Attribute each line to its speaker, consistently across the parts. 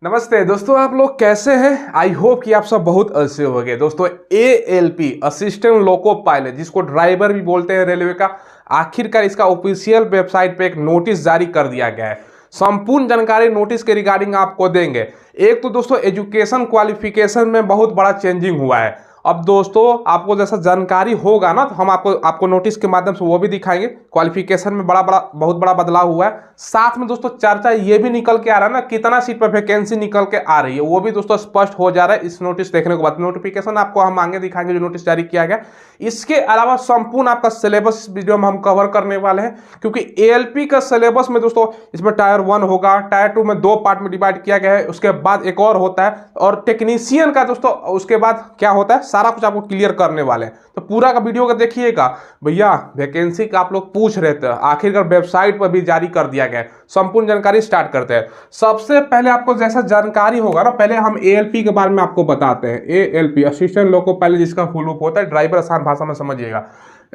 Speaker 1: नमस्ते दोस्तों, आप लोग कैसे हैं। आई होप कि आप सब बहुत अच्छे हो गए। दोस्तों ALP असिस्टेंट लोको पायलट, जिसको ड्राइवर भी बोलते हैं रेलवे का, आखिरकार इसका ऑफिशियल वेबसाइट पे एक नोटिस जारी कर दिया गया है। संपूर्ण जानकारी नोटिस के रिगार्डिंग आपको देंगे। एक तो दोस्तों एजुकेशन क्वालिफिकेशन में बहुत बड़ा चेंजिंग हुआ है। अब दोस्तों आपको जैसा जानकारी होगा ना, तो हम आपको नोटिस के माध्यम से वो भी दिखाएंगे। क्वालिफिकेशन में बहुत बड़ा बदलाव हुआ है। साथ में दोस्तों चर्चा ये भी निकल के आ रहा है ना, कितना सीट पर वैकेंसी निकल के आ रही है, वो भी दोस्तों स्पष्ट हो जा रहा है इस नोटिस देखने के बाद। नोटिफिकेशन आपको हम आगे दिखाएंगे जो नोटिस जारी किया गया। इसके अलावा संपूर्ण आपका सिलेबस वीडियो में हम कवर करने वाले हैं, क्योंकि ALP का सिलेबस में दोस्तों इसमें टायर 1 होगा, टायर 2 में 2 पार्ट में डिवाइड किया गया है, उसके बाद एक और होता है, और टेक्नीशियन का दोस्तों उसके बाद क्या होता है, सारा कुछ आपको क्लियर करने वाले हैं। तो पूरा का वीडियो का देखिएगा। भैया वैकेंसी का आप लोग पूछ रहे थे, आखिरकार वेबसाइट पर भी जारी कर दिया गया है। संपूर्ण जानकारी स्टार्ट करते हैं। सबसे पहले आपको जैसा जानकारी होगा ना, पहले हम ALP के बारे में आपको बताते हैं। ALP असिस्टेंट लोको पायलट, जिसका फुल रूप होता है ड्राइवर, आसान भाषा में समझिएगा।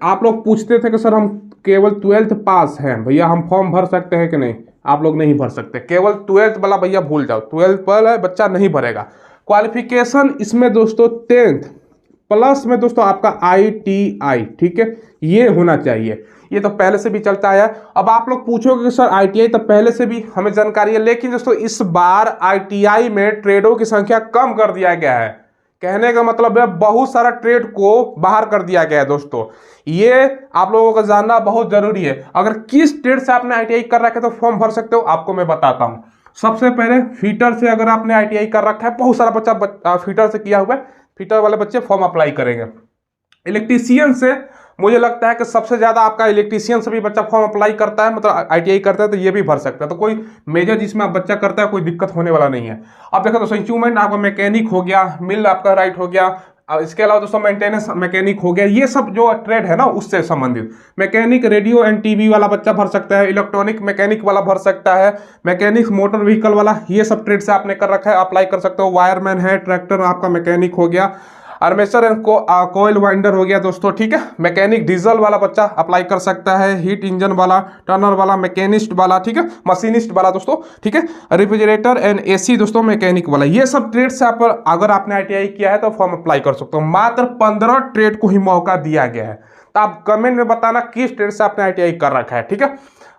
Speaker 1: आप लोग पूछते थे कि सर हम केवल 12th पास हैं, भैया हम फॉर्म भर सकते हैं कि नहीं। आप लोग नहीं भर सकते, केवल 12th वाला भैया भूल जाओ, 12th वाला बच्चा नहीं भरेगा। क्वालिफिकेशन इसमें दोस्तों 10th प्लस में दोस्तों आपका ITI, ठीक है, ये होना चाहिए। ये तो पहले से भी चलता है। अब आप लोग पूछोगे कि सर ITI तो पहले से भी हमें जानकारी है, लेकिन दोस्तों इस बार ITI में ट्रेडों की संख्या कम कर दिया गया है। कहने का मतलब है बहुत सारा ट्रेड को बाहर कर दिया गया है। दोस्तों ये आप लोगों को जानना बहुत जरूरी है। अगर किस ट्रेड से आपने ITI कर रखा है तो फॉर्म भर सकते हो, आपको मैं बताता हूं। सबसे पहले फीटर से अगर आपने ITI कर रखा है, बहुत सारा बच्चा फीटर से किया हुआ है, फीटर वाले बच्चे फॉर्म अप्लाई करेंगे। इलेक्ट्रीशियन से मुझे लगता है कि सबसे ज्यादा आपका इलेक्ट्रीशियन से भी बच्चा फॉर्म अप्लाई करता है, मतलब ITI करता है, तो ये भी भर सकता है। तो कोई मेजर जिसमें आप बच्चा करता है कोई दिक्कत होने वाला नहीं है। अब देखो दोस्तों, इंस्ट्रूमेंट आपका मैकेनिक हो गया, मिल आपका राइट हो गया, इसके अलावा दोस्तों मेंटेनेंस मैकेनिक हो गया, ये सब जो ट्रेड है ना उससे संबंधित। मैकेनिक रेडियो एंड TV वाला बच्चा भर सकता है, इलेक्ट्रॉनिक मैकेनिक वाला भर सकता है, मैकेनिक मोटर व्हीकल वाला, ये सब ट्रेड से आपने कर रखा है, अप्लाई कर सकते हो। वायरमैन है, ट्रैक्टर आपका मैकेनिक हो गया, आर्मेचर एंड कोयल वाइंडर हो गया दोस्तों, ठीक है। मैकेनिक डीजल वाला बच्चा अप्लाई कर सकता है, हीट इंजन वाला, टर्नर वाला, मैकेनिस्ट वाला, ठीक है, मशीनिस्ट वाला दोस्तों, ठीक है, रेफ्रिजरेटर एंड AC दोस्तों मैकेनिक वाला, ये सब ट्रेड से आप अगर आपने ITI किया है तो फॉर्म अप्लाई कर सकते हो। मात्र 15 ट्रेड को ही मौका दिया गया है। तो आप कमेंट में बताना किस ट्रेड से आपने ITI कर रखा है, ठीक है।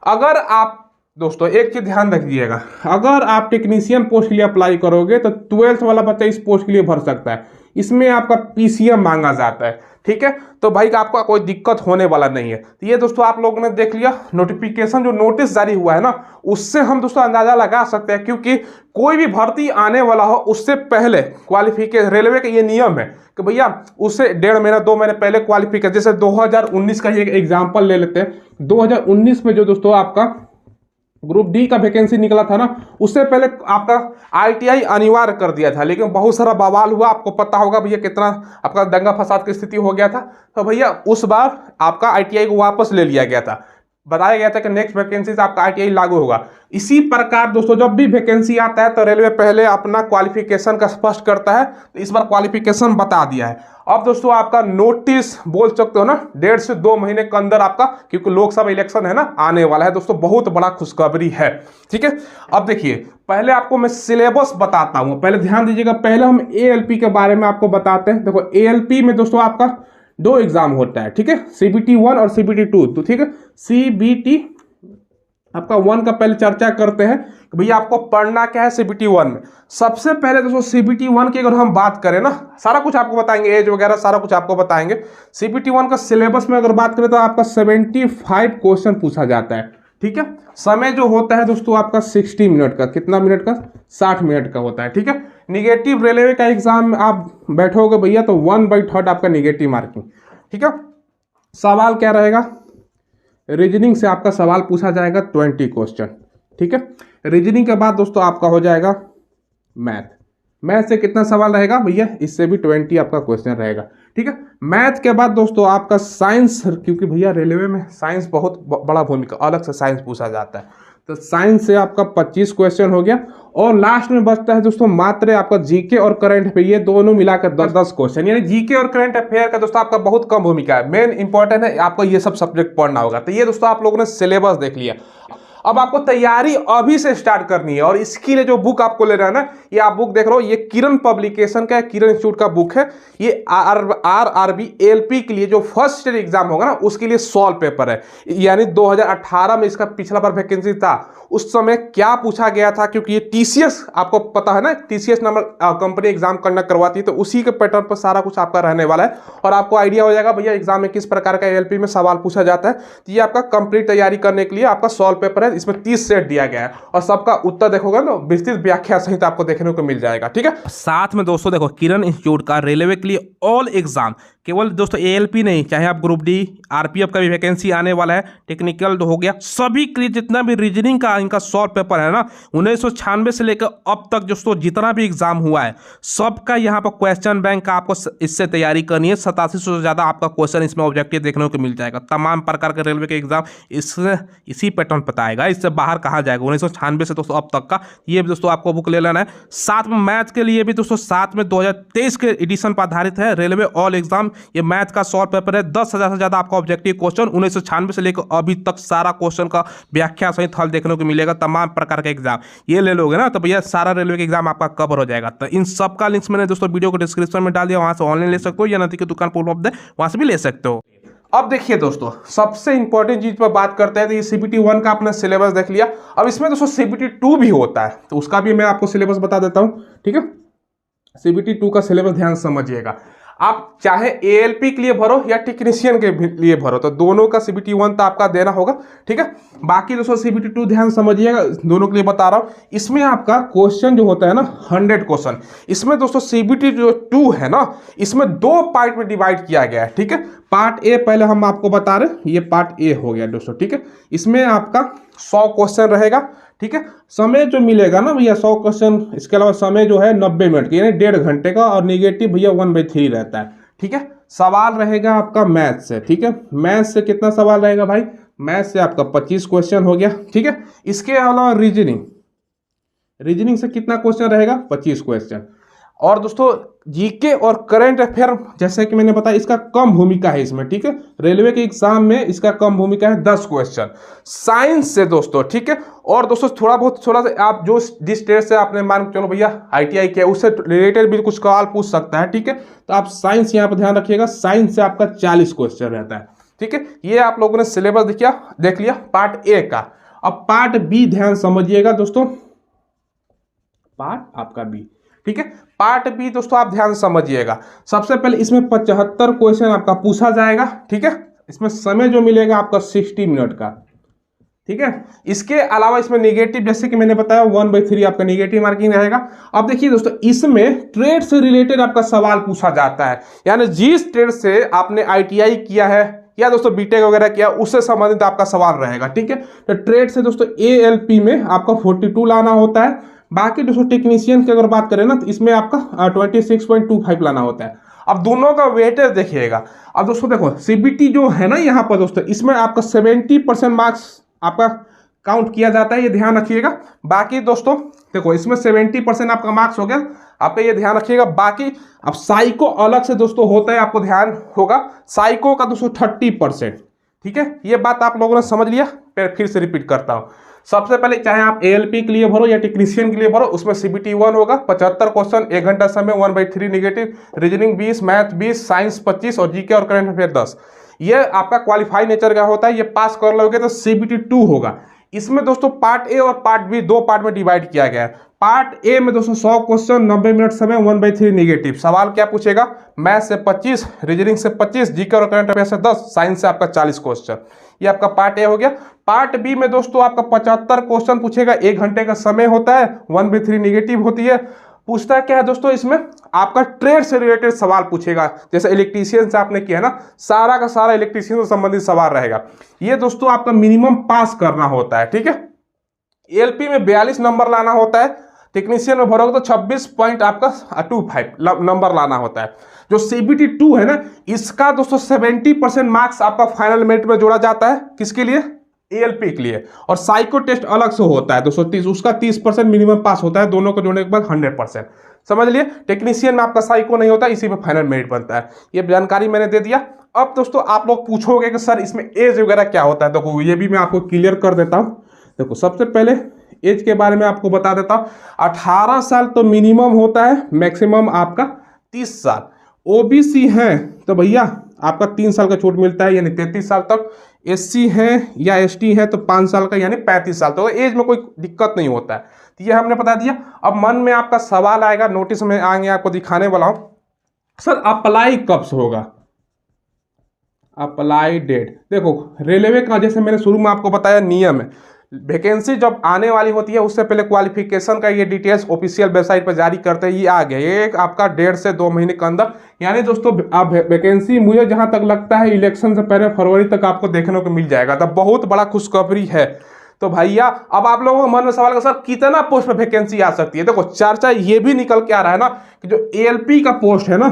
Speaker 1: अगर आप दोस्तों एक चीज ध्यान रखिएगा, अगर आप टेक्नीशियन पोस्ट के लिए अप्लाई करोगे तो 12th वाला बच्चा इस पोस्ट के लिए भर सकता है। इसमें आपका PCM मांगा जाता है, ठीक है। तो भाई आपका कोई दिक्कत होने वाला नहीं है। तो ये दोस्तों आप लोगों ने देख लिया नोटिफिकेशन, जो नोटिस जारी हुआ है ना, उससे हम दोस्तों अंदाजा लगा सकते हैं, क्योंकि कोई भी भर्ती आने वाला हो उससे पहले क्वालिफिकेशन, रेलवे का ये नियम है कि भैया उससे 1.5 महीना 2 महीने पहले क्वालिफिकेशन, जैसे 2019 का ही एक एग्जाम्पल ले लेते हैं। 2019 में जो दोस्तों आपका ग्रुप D का वैकेंसी निकला था ना, उससे पहले आपका ITI अनिवार्य कर दिया था, लेकिन बहुत सारा बवाल हुआ। आपको पता होगा भैया कितना आपका दंगा फसाद की स्थिति हो गया था। तो भैया उस बार आपका ITI को वापस ले लिया गया था, बताया गया था कि नेक्स्ट वैकेंसी से आपका ITI लागू होगा। इसी प्रकार दोस्तों जब भी वैकेंसी आता है तो रेलवे पहले अपना क्वालिफिकेशन का स्पष्ट करता है, तो इस बार क्वालिफिकेशन बता दिया है। अब दोस्तों आपका नोटिस बोल सकते हो ना, 1.5 से 2 महीने के अंदर आपका, क्योंकि लोकसभा इलेक्शन है ना आने वाला है दोस्तों, बहुत बड़ा खुशखबरी है, ठीक है। अब देखिए पहले आपको मैं सिलेबस बताता हूं, पहले ध्यान दीजिएगा। पहले हम ALP के बारे में आपको बताते हैं। देखो ALP में दोस्तों आपका 2 एग्जाम होता है, ठीक है, CBT 1 और CBT 2। तो ठीक है, CBT आपका 1 का पहले चर्चा करते हैं कि भैया आपको पढ़ना क्या है CBT 1 में। सबसे पहले दोस्तों CBT 1 की अगर हम बात करें ना, सारा कुछ आपको बताएंगे, एज वगैरह सारा कुछ आपको बताएंगे। CBT 1 का सिलेबस में अगर बात करें तो आपका 75 क्वेश्चन पूछा जाता है, ठीक है। समय जो होता है दोस्तों आपका 60 मिनट का, कितना मिनट का, 60 मिनट का होता है, ठीक है। निगेटिव रेलवे का एग्जाम आप बैठोगे भैया तो 1/3 आपका निगेटिव मार्किंग, ठीक है। सवाल क्या रहेगा, रीजनिंग से आपका सवाल पूछा जाएगा 20 क्वेश्चन, ठीक है। रीजनिंग के बाद दोस्तों आपका हो जाएगा मैथ से कितना सवाल रहेगा भैया, इससे भी 20 आपका क्वेश्चन रहेगा, ठीक है। मैथ के बाद दोस्तों आपका साइंस, क्योंकि भैया रेलवे में साइंस बहुत बड़ा भूमिका, अलग से साइंस पूछा जाता है, तो साइंस से आपका 25 क्वेश्चन हो गया। और लास्ट में बचता है दोस्तों मात्र आपका जीके और करंट अफेयर, ये दोनों मिलाकर 10 क्वेश्चन, यानी जीके और करंट अफेयर का दोस्तों आपका बहुत कम भूमिका है। मेन इंपॉर्टेंट है आपको ये सब सब्जेक्ट पढ़ना होगा। तो ये दोस्तों आप लोगों ने सिलेबस देख लिया। अब आपको तैयारी अभी से स्टार्ट करनी है। और इसके लिए जो बुक आपको लेना है ना, ये आप बुक देख रहे हो, ये किरण पब्लिकेशन का, किरण इंस्टीट्यूट का बुक है। ये आरआरबी एएलपी के लिए जो फर्स्ट स्टेज एग्जाम होगा ना, उसके लिए सॉल्व पेपर है। यानी 2018 में इसका पिछला बार वैकेंसी था, उस समय क्या पूछा गया था, क्योंकि ये टीसीएस आपको पता है ना, टीसीएस नामक कंपनी एग्जाम कंडक्ट करवाती है, तो उसी के पैटर्न पर सारा कुछ आपका रहने वाला है। और आपको आइडिया हो जाएगा भैया एग्जाम में किस प्रकार का एएलपी में सवाल पूछा जाता है। तो ये आपका कंप्लीट तैयारी करने के लिए आपका सॉल्व पेपर है। इसमें 30 सेट दिया गया है और सबका उत्तर देखोगे ना, विस्तृत व्याख्या सहित आपको देखने को मिल जाएगा। ठीक है, साथ में दोस्तों देखो, किरण इंस्टीट्यूट का रेलवे के लिए ऑल एग्जाम, केवल दोस्तों एएलपी नहीं, चाहे आप ग्रुप डी, आरपीएफ का भी वैकेंसी आने वाला है, टेक्निकल हो गया, सभी के लिए जितना भी रीजनिंग का इनका सॉल्व पेपर है ना, 1996 से लेकर अब तक दोस्तों जितना भी एग्जाम हुआ है, सबका यहाँ पर क्वेश्चन बैंक का आपको इससे तैयारी करनी है। 8700 से ज़्यादा आपका क्वेश्चन इसमें ऑब्जेक्टिव देखने को मिल जाएगा। तमाम प्रकार के रेलवे के एग्जाम इसी पैटर्न पर आएगा, इससे बाहर कहाँ जाएगा। 1996 से दोस्तों अब तक का ये भी दोस्तों आपको बुक ले लेना है। साथ में मैथ के लिए भी दोस्तों, साथ में 2023 के एडिशन पर आधारित है रेलवे ऑल एग्जाम। ये मैथ का सॉल्व पेपर है, 10,000 से ज़्यादा आपका ऑब्जेक्टिव क्वेश्चन 1996 से लेकर अभी तक सारा क्वेश्चन का व्याख्या सहित हल देखने को मिलेगा। तमाम प्रकार का एग्जाम ये ले लोगे ना, तो भैया सारा रेलवे का एग्जाम आपका कवर हो जाएगा। तो इन सब का लिंक्स मैंने दोस्तों वीडियो को डिस्क्रिप्शन में डाल दिया, वहां से ऑनलाइन ले सकते हो या नजदीक की दुकान पर उपलब्ध है, वहां से भी ले सकते हो। अब देखिए दोस्तों, सबसे इंपॉर्टेंट चीज पर बात करते हैं। तो ये सीबीटी 1 का अपना सिलेबस देख लिया। अब इसमें दोस्तों सीबीटी 2 भी होता है, तो उसका भी मैं आपको सिलेबस बता देता हूं। ठीक है, सीबीटी 2 का सिलेबस ध्यान समझिएगा। आप चाहे एएलपी के लिए भरो या टेक्नीशियन के लिए भरो, तो दोनों का सीबीटी 1 तो आपका देना होगा। ठीक है, बाकी दोस्तों सीबीटी 2 ध्यान समझिएगा, दोनों के लिए बता रहा हूं। इसमें आपका क्वेश्चन जो होता है ना, 100 क्वेश्चन। इसमें दोस्तों सीबीटी जो 2 है ना, इसमें 2 पार्ट में डिवाइड किया गया है। ठीक है, पार्ट ए पहले हम आपको बता रहे हैं, ये पार्ट ए हो गया दोस्तों। ठीक है, इसमें आपका 100 क्वेश्चन रहेगा। ठीक है, समय जो मिलेगा ना भैया 100 क्वेश्चन, इसके अलावा समय जो है 90 मिनट की, यानी 1.5 घंटे का, और निगेटिव भैया 1/3 रहता है। ठीक है, सवाल रहेगा आपका मैथ से। ठीक है, मैथ से कितना सवाल रहेगा भाई, मैथ से आपका 25 क्वेश्चन हो गया। ठीक है, इसके अलावा रीजनिंग से कितना क्वेश्चन रहेगा, 25 क्वेश्चन। और दोस्तों जीके और करंट अफेयर, जैसे कि मैंने बताया, इसका कम भूमिका है इसमें। ठीक है, रेलवे के एग्जाम में इसका कम भूमिका है, 10 क्वेश्चन। साइंस से दोस्तों, ठीक है, और दोस्तों थोड़ा सा आप जो जिस स्टेट से आपने मान चलो भैया आईटीआई किया, उससे रिलेटेड भी कुछ सवाल पूछ सकता है। ठीक है, तो आप साइंस यहाँ पर ध्यान रखिएगा, साइंस से आपका 40 क्वेश्चन रहता है। ठीक है, ये आप लोगों ने सिलेबस देख लिया पार्ट ए का। अब पार्ट बी ध्यान समझिएगा दोस्तों, पार्ट आपका बी। ठीक है, पार्ट बी दोस्तों आप ध्यान समझिएगा। सबसे पहले इसमें 75 क्वेश्चन आपका पूछा जाएगा। ठीक है, इसमें समय जो मिलेगा आपका 60 मिनट का। ठीक है, इसके अलावा इसमें निगेटिव, जैसे कि मैंने बताया 1/3 आपका निगेटिव मार्किंग रहेगा। अब देखिए दोस्तों, इसमें ट्रेड से रिलेटेड आपका सवाल पूछा जाता है, यानी जिस ट्रेड से आपने आईटीआई किया है या दोस्तों बीटेक वगैरह किया, उससे संबंधित आपका सवाल रहेगा। ठीक है, तो ट्रेड से दोस्तों एएलपी में आपका 42 लाना होता है। बाकी दोस्तों टेक्नीशियन की अगर बात करें ना, तो इसमें आपका 26.25 लाना होता है। अब दोनों का वेटेज देखिएगा। अब दोस्तों देखो, सीबीटी जो है ना यहाँ पर दोस्तों, इसमें आपका 70% मार्क्स आपका काउंट किया जाता है, ये ध्यान रखिएगा। बाकी दोस्तों देखो, इसमें 70% आपका मार्क्स हो गया, आपका ये ध्यान रखिएगा। बाकी अब साइको अलग से दोस्तों होता है, आपको ध्यान होगा, साइको का दोस्तों 30%। ठीक है, ये बात आप लोगों ने समझ लिया। फिर से रिपीट करता हूँ। सबसे पहले चाहे आप एएलपी के लिए भरो या टेक्नीशियन के लिए भरो, उसमें सीबीटी 1 होगा, 75 क्वेश्चन, 1 घंटा समय, 1/3 निगेटिव, रीजनिंग 20, मैथ 20, साइंस 25 और जीके और करंट अफेयर 10। ये आपका क्वालिफाई नेचर का होता है, ये पास कर लोगे तो सीबीटी 2 होगा। इसमें दोस्तों पार्ट ए और पार्ट बी 2 पार्ट में डिवाइड किया गया है। पार्ट ए में दोस्तों 100 क्वेश्चन, 90 मिनट समय, 1/3 निगेटिव। सवाल क्या पूछेगा, मैथ से 25, रीजनिंग से 25, जीके और करंट अफेयर से 10, साइंस से आपका 40 क्वेश्चन। ये आपका पार्ट ए हो गया। पार्ट बी में दोस्तों आपका 75 क्वेश्चन पूछेगा, 1 घंटे का समय होता है, 1/3 निगेटिव होती है। पूछता क्या है दोस्तों, इसमें आपका ट्रेड से रिलेटेड सवाल पूछेगा, जैसे इलेक्ट्रीशियन से आपने किया ना, सारा का सारा इलेक्ट्रीशियन से संबंधित सवाल रहेगा। ये दोस्तों आपका मिनिमम पास करना होता है। ठीक है, एएलपी में 42 नंबर लाना होता है, टेक्नीशियन में भरोगे तो 26.25 नंबर लाना होता है। जो सीबीटी 2 है ना, इसका दोस्तों 70% मार्क्स आपका फाइनल मेरिट में जोड़ा जाता है, किसके लिए, एएलपी के लिए। और साइको टेस्ट अलग से होता है दोस्तों, उसका 30% मिनिमम पास होता है, दोनों को जोड़ने के बाद 100%। समझ लिए, टेक्नीशियन में आपका साइको नहीं होता, इसी पे फाइनल मेरिट बनता है। ये जानकारी मैंने दे दिया। अब दोस्तों आप लोग पूछोगे कि सर इसमें एज वगैरह क्या होता है, तो ये भी मैं आपको क्लियर कर देता हूँ। देखो सबसे पहले एज के बारे में आपको बता देता हूँ। 18 साल तो मिनिमम होता है, मैक्सिमम आपका 30 साल। ओबीसी हैं तो भैया आपका 3 साल का छूट मिलता है यानी 33 साल तक। एससी हैं या एसटी हैं तो 5 साल का यानी 35 साल, तो एज में कोई दिक्कत नहीं होता है। तो ये हमने बता दिया। अब मन में आपका सवाल आएगा, नोटिस में आएंगे, आपको दिखाने वाला हूं, सर अप्लाई कब से होगा, अप्लाई डेट। देखो रेलवे का जैसे मैंने शुरू में आपको बताया नियम है, वैकेंसी जब आने वाली होती है उससे पहले क्वालिफिकेशन का ये डिटेल्स ऑफिशियल वेबसाइट पर जारी करते हैं। ये आ गया, ये आपका 1.5 से 2 महीने के अंदर, यानी दोस्तों आप वैकेंसी मुझे जहां तक लगता है इलेक्शन से पहले फरवरी तक आपको देखने को मिल जाएगा। तो बहुत बड़ा खुशखबरी है। तो भैया अब आप लोगों के मन में सवाल है सर कितना पोस्ट पर वैकेंसी आ सकती है। देखो चर्चा ये भी निकल के आ रहा है ना कि जो एएलपी का पोस्ट है ना,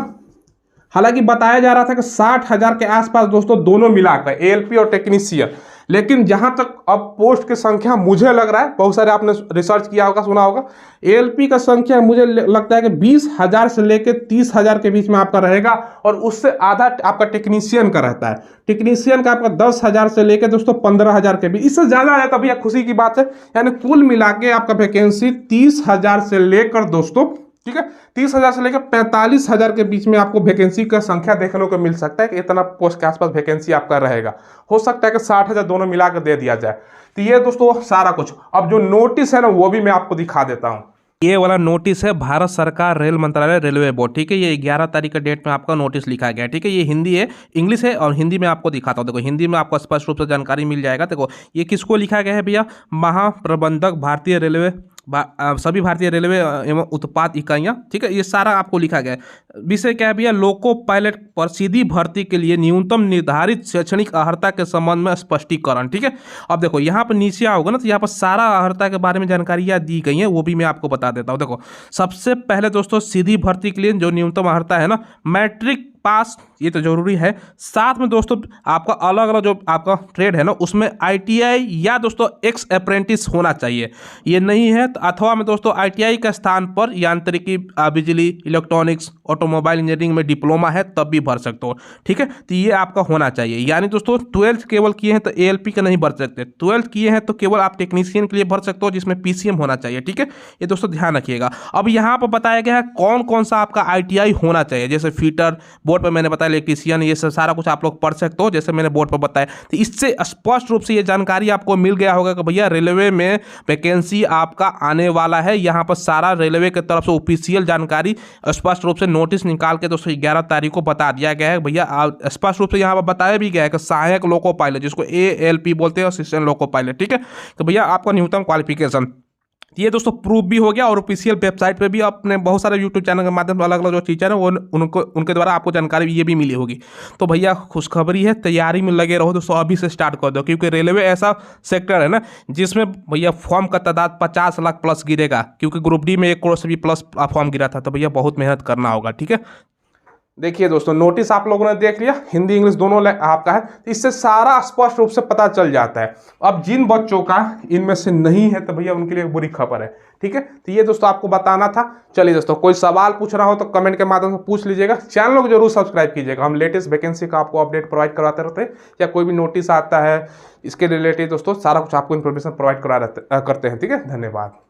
Speaker 1: हालांकि बताया जा रहा था कि 60,000 के आसपास दोस्तों दोनों मिलाकर एएलपी और टेक्नीशियन, लेकिन जहां तक अब पोस्ट की संख्या मुझे लग रहा है, बहुत सारे आपने रिसर्च किया होगा, सुना होगा, एएलपी का संख्या मुझे लगता है कि 20,000 से लेकर 30,000 के बीच में आपका रहेगा, और उससे आधा आपका टेक्नीशियन का रहता है। टेक्नीशियन का आपका 10,000 से लेकर दोस्तों 15,000 के बीच, इससे ज्यादा है तभी खुशी की बात है। यानी कुल मिला के आपका वैकेंसी 30,000 से लेकर दोस्तों, ठीक है, 30,000 से लेकर 45,000 के बीच में आपको वैकेंसी का संख्या देखने को मिल सकता है कि इतना पोस्ट के आसपास वैकेंसी आपका रहेगा। हो सकता है कि 60,000 दोनों मिलाकर दे दिया जाए। तो ये दोस्तों सारा कुछ। अब जो नोटिस है ना वो भी मैं आपको दिखा देता हूँ।
Speaker 2: ये वाला नोटिस है भारत सरकार रेल मंत्रालय रेलवे बोर्ड, ठीक है। ये 11 तारीख के डेट में आपका नोटिस लिखा गया है, ठीक है। ये हिंदी है, इंग्लिश है, और हिंदी में आपको दिखाता हूँ। देखो हिंदी में आपको स्पष्ट रूप से जानकारी मिल जाएगा। देखो ये किसको लिखा गया है भैया, महाप्रबंधक भारतीय रेलवे, सभी भारतीय रेलवे एवं उत्पाद इकाइयाँ, ठीक है। ये सारा आपको लिखा गया है। विषय क्या है भैया, लोको पायलट पर सीधी भर्ती के लिए न्यूनतम निर्धारित शैक्षणिक अर्हता के संबंध में स्पष्टीकरण, ठीक है। अब देखो यहाँ पर नीचे आओगे ना तो यहाँ पर सारा अर्हता के बारे में जानकारियाँ दी गई हैं, वो भी मैं आपको बता देता हूँ। देखो सबसे पहले दोस्तों सीधी भर्ती के लिए जो न्यूनतम अर्हता है ना, मैट्रिक पास, ये तो जरूरी है। साथ में दोस्तों आपका अलग अलग जो आपका ट्रेड है ना उसमें आईटीआई या दोस्तों एक्स अप्रेंटिस होना चाहिए। ये नहीं है तो अथवा में दोस्तों आईटीआई के स्थान पर यांत्रिकी, बिजली, इलेक्ट्रॉनिक्स, ऑटोमोबाइल इंजीनियरिंग में डिप्लोमा है तब भी भर सकते हो, ठीक है। तो ये आपका होना चाहिए। यानी दोस्तों 12th केवल किए हैं तो एएलपी का नहीं भर सकते, 12th किए हैं तो केवल आप टेक्नीशियन के लिए भर सकते हो जिसमें पीसीएम होना चाहिए, ठीक है। ये दोस्तों ध्यान रखिएगा। अब यहाँ पर बताया गया है कौन कौन सा आपका आईटीआई होना चाहिए, जैसे फीटर, बोर्ड पर मैंने बताया इलेक्ट्रीशियन, ये सब सारा कुछ आप लोग पढ़ सकते हो जैसे मैंने बोर्ड पर बताया। तो इससे स्पष्ट रूप से ये जानकारी आपको मिल गया होगा कि भैया रेलवे में वैकेंसी आपका आने वाला है। यहाँ पर सारा रेलवे की तरफ से ऑफिशियल जानकारी स्पष्ट रूप से नोटिस निकाल के दोस्तों 11 तारीख को बता दिया गया है भैया। स्पष्ट रूप से यहाँ पर बताया भी गया है कि सहायक लोको पायलट, जिसको एएलपी बोलते हैं, असिस्टेंट लोको पायलट, ठीक है। तो भैया आपका न्यूनतम क्वालिफिकेशन ये दोस्तों प्रूफ भी हो गया, और ऑफिशियल वेबसाइट पे भी अपने बहुत सारे यूट्यूब चैनल के माध्यम से अलग अलग जो टीचर हैं वो उनके द्वारा आपको जानकारी ये भी मिली होगी। तो भैया खुशखबरी है, तैयारी में लगे रहो दोस्तों, अभी से स्टार्ट कर दो, क्योंकि रेलवे ऐसा सेक्टर है ना जिसमें भैया फॉर्म का तादाद 50 लाख प्लस गिरेगा, क्योंकि ग्रुप डी में 1 करोड़ से भी प्लस फॉर्म गिरा था। तो भैया बहुत मेहनत करना होगा, ठीक है।
Speaker 1: देखिए दोस्तों नोटिस आप लोगों ने देख लिया, हिंदी इंग्लिश दोनों आपका है, तो इससे सारा स्पष्ट रूप से पता चल जाता है। अब जिन बच्चों का इनमें से नहीं है तो भैया उनके लिए बुरी खबर है, ठीक है। तो ये दोस्तों आपको बताना था। चलिए दोस्तों कोई सवाल पूछना हो तो कमेंट के माध्यम से पूछ लीजिएगा, चैनल को जरूर सब्सक्राइब कीजिएगा। हम लेटेस्ट वैकेंसी का आपको अपडेट प्रोवाइड करवाते रहते हैं, या कोई भी नोटिस आता है इसके रिलेटेड दोस्तों सारा कुछ आपको इन्फॉर्मेशन प्रोवाइड करते हैं, ठीक है। धन्यवाद।